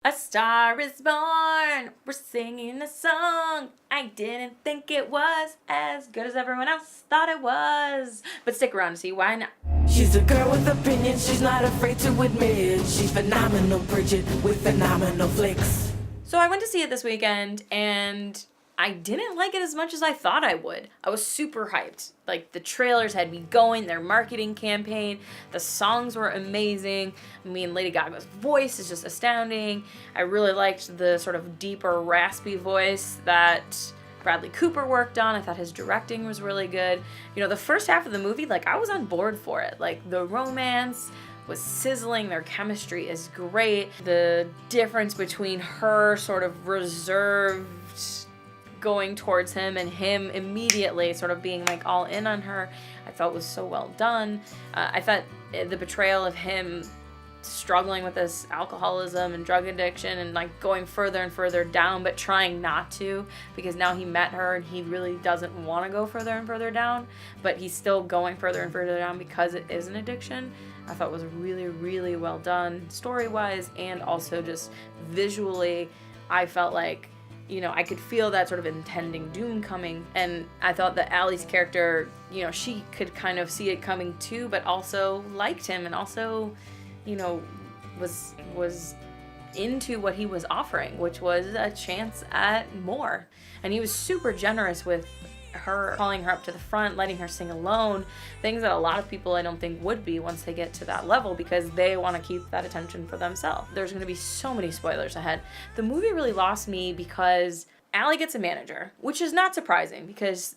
A star is born, we're singing a song. I didn't think it was as good as everyone else thought it was. But stick around to see why not. She's a girl with opinions, she's not afraid to admit. She's phenomenal, Bridget, with phenomenal flicks. So I went to see it this weekend, and I didn't like it as much as I thought I would. I was super hyped. Like, the trailers had me going, their marketing campaign, the songs were amazing. I mean, Lady Gaga's voice is just astounding. I really liked the sort of deeper, raspy voice that Bradley Cooper worked on. I thought his directing was really good. You know, the first half of the movie, like, I was on board for it. Like, the romance was sizzling, their chemistry is great. The difference between her sort of reserved going towards him and him immediately sort of being like all in on her, I felt was so well done. I thought the betrayal of him struggling with this alcoholism and drug addiction and like going further and further down, but trying not to, because now he met her and he really doesn't want to go further and further down, but he's still going further and further down because it is an addiction. I thought was really, really well done story-wise, and also just visually. I felt like, you know, I could feel that sort of impending doom coming, and I thought that Allie's character, you know, she could kind of see it coming too, but also liked him and also, you know, was into what he was offering, which was a chance at more. And he was super generous with her, calling her up to the front, letting her sing alone, things that a lot of people I don't think would be once they get to that level, because they want to keep that attention for themselves. There's going to be so many spoilers ahead. The movie really lost me because Allie gets a manager, which is not surprising because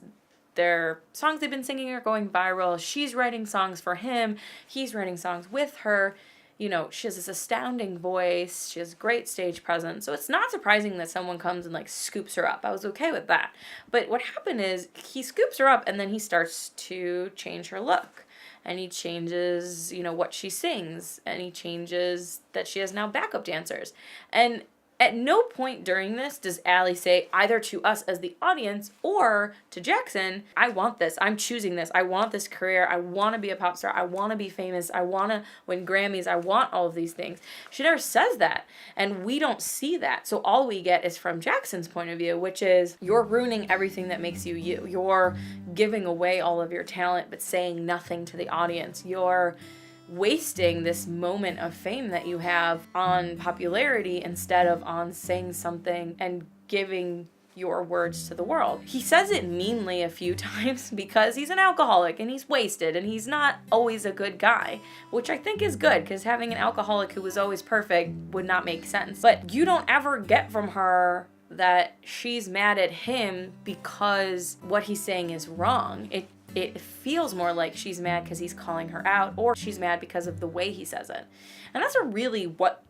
their songs they've been singing are going viral. She's writing songs for him. He's writing songs with her. You know, she has this astounding voice. She has great stage presence. So it's not surprising that someone comes and like scoops her up. I was okay with that. But what happened is he scoops her up and then he starts to change her look. And he changes, you know, what she sings. And he changes that she has now backup dancers. And at no point during this does Allie say either to us as the audience or to Jackson, I want this, I'm choosing this, I want this career, I want to be a pop star, I want to be famous, I want to win Grammys, I want all of these things. She never says that, and we don't see that. So all we get is from Jackson's point of view, which is you're ruining everything that makes you you. You're giving away all of your talent but saying nothing to the audience. You're wasting this moment of fame that you have on popularity instead of on saying something and giving your words to the world. He says it meanly a few times because he's an alcoholic and he's wasted and he's not always a good guy, which I think is good, because having an alcoholic who was always perfect would not make sense. But you don't ever get from her that she's mad at him because what he's saying is wrong. It feels more like she's mad because he's calling her out, or she's mad because of the way he says it. And that's really what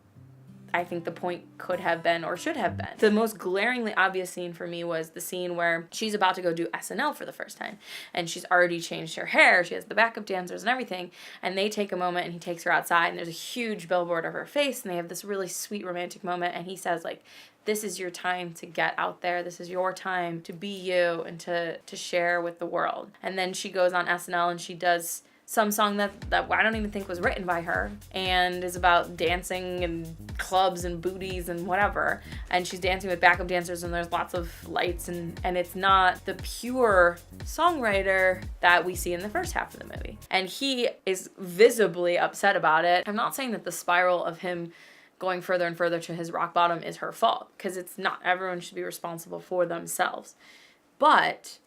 I think the point could have been or should have been. The most glaringly obvious scene for me was the scene where she's about to go do SNL for the first time. And she's already changed her hair. She has the backup dancers and everything. And they take a moment and he takes her outside and there's a huge billboard of her face and they have this really sweet romantic moment. And he says, like, this is your time to get out there. This is your time to be you and to share with the world. And then she goes on SNL and she does some song that I don't even think was written by her and is about dancing and clubs and booties and whatever. And she's dancing with backup dancers and there's lots of lights and it's not the pure songwriter that we see in the first half of the movie. And he is visibly upset about it. I'm not saying that the spiral of him going further and further to his rock bottom is her fault, because it's not. Everyone should be responsible for themselves. But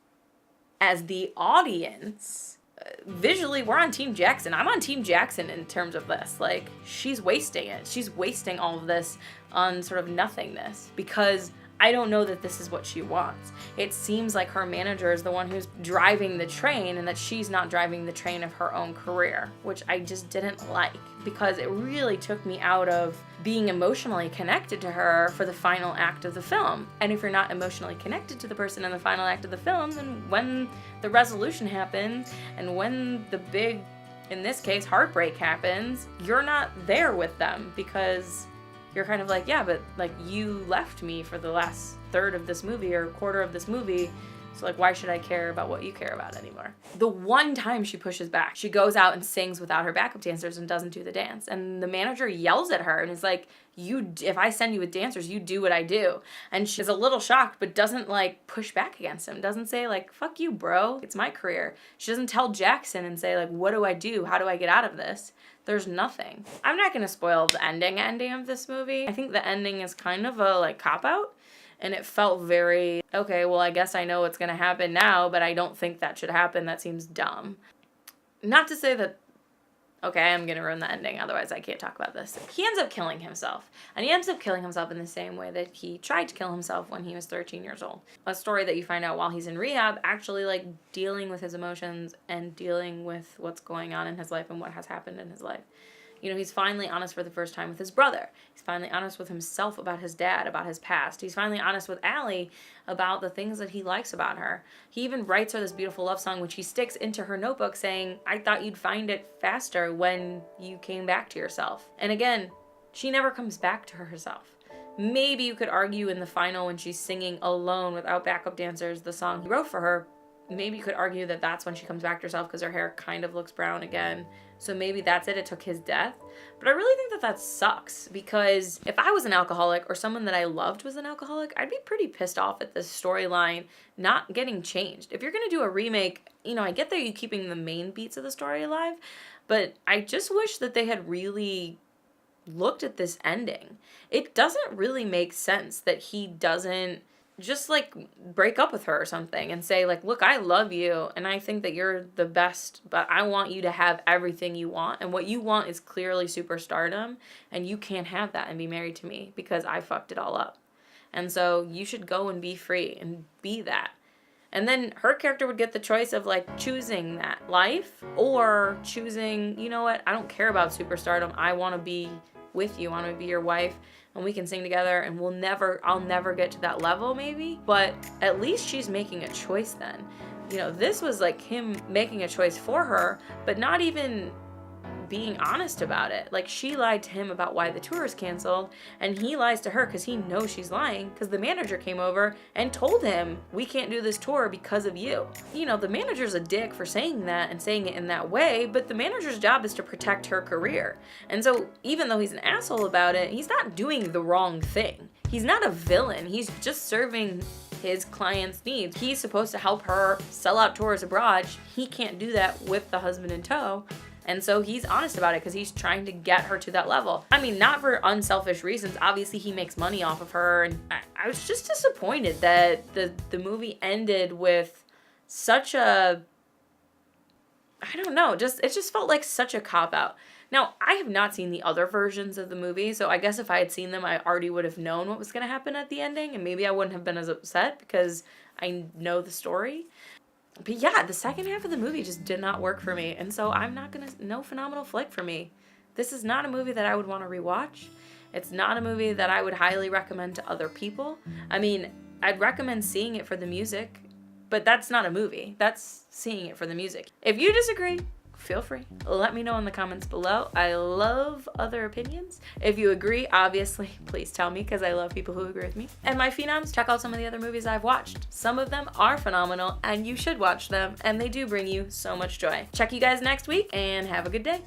as the audience, visually, we're on Team Jackson. I'm on Team Jackson in terms of this. Like, she's wasting it. She's wasting all of this on sort of nothingness, because I don't know that this is what she wants. It seems like her manager is the one who's driving the train and that she's not driving the train of her own career, which I just didn't like, because it really took me out of being emotionally connected to her for the final act of the film. And if you're not emotionally connected to the person in the final act of the film, then when the resolution happens and when the big, in this case, heartbreak happens, you're not there with them, because you're kind of like, yeah, but like, you left me for the last third of this movie or quarter of this movie So like, why should I care about what you care about anymore? The one time she pushes back, she goes out and sings without her backup dancers and doesn't do the dance. And the manager yells at her and is like, if I send you with dancers, you do what I do. And she's a little shocked, but doesn't like push back against him. Doesn't say like, fuck you, bro. It's my career. She doesn't tell Jackson and say like, what do I do? How do I get out of this? There's nothing. I'm not gonna spoil the ending of this movie. I think the ending is kind of a like cop-out. And it felt very, okay, well, I guess I know what's going to happen now, but I don't think that should happen. That seems dumb. Not to say that, okay, I'm going to ruin the ending, otherwise I can't talk about this. He ends up killing himself. And he ends up killing himself in the same way that he tried to kill himself when he was 13 years old. A story that you find out while he's in rehab, actually like dealing with his emotions and dealing with what's going on in his life and what has happened in his life. You know, he's finally honest for the first time with his brother. He's finally honest with himself about his dad, about his past. He's finally honest with Allie about the things that he likes about her. He even writes her this beautiful love song, which he sticks into her notebook saying, I thought you'd find it faster when you came back to yourself. And again, she never comes back to herself. Maybe you could argue in the final when she's singing alone without backup dancers, the song he wrote for her, maybe you could argue that that's when she comes back to herself because her hair kind of looks brown again. So maybe that's it. It took his death. But I really think that sucks because if I was an alcoholic or someone that I loved was an alcoholic, I'd be pretty pissed off at this storyline not getting changed. If you're going to do a remake, you know, I get that you're keeping the main beats of the story alive, but I just wish that they had really looked at this ending. It doesn't really make sense that he doesn't just like break up with her or something and say like, look, I love you and I think that you're the best, but I want you to have everything you want, and what you want is clearly superstardom, and you can't have that and be married to me because I fucked it all up. And so you should go and be free and be that. And then her character would get the choice of like choosing that life or choosing, you know what, I don't care about superstardom. I want to be with you. I want to be your wife. And we can sing together, and I'll never get to that level maybe, but at least she's making a choice then. You know, this was like him making a choice for her, but not even being honest about it. Like, she lied to him about why the tour is canceled, and he lies to her because he knows she's lying because the manager came over and told him, we can't do this tour because of you. You know, the manager's a dick for saying that and saying it in that way, but the manager's job is to protect her career. And so even though he's an asshole about it, he's not doing the wrong thing. He's not a villain. He's just serving his client's needs. He's supposed to help her sell out tours abroad. He can't do that with the husband in tow. And so he's honest about it because he's trying to get her to that level. I mean, not for unselfish reasons. Obviously, he makes money off of her. And I was just disappointed that the movie ended with such a, I don't know, it just felt like such a cop-out. Now, I have not seen the other versions of the movie, so I guess if I had seen them, I already would have known what was going to happen at the ending, and maybe I wouldn't have been as upset because I know the story. But yeah, the second half of the movie just did not work for me, and so I'm not gonna, no phenomenal flick for me. This is not a movie that I would want to rewatch. It's not a movie that I would highly recommend to other people. I mean, I'd recommend seeing it for the music, but that's not a movie. That's seeing it for the music. If you disagree, feel free. Let me know in the comments below. I love other opinions. If you agree, obviously, please tell me because I love people who agree with me. And my Phenoms, check out some of the other movies I've watched. Some of them are phenomenal and you should watch them, and they do bring you so much joy. Check you guys next week and have a good day.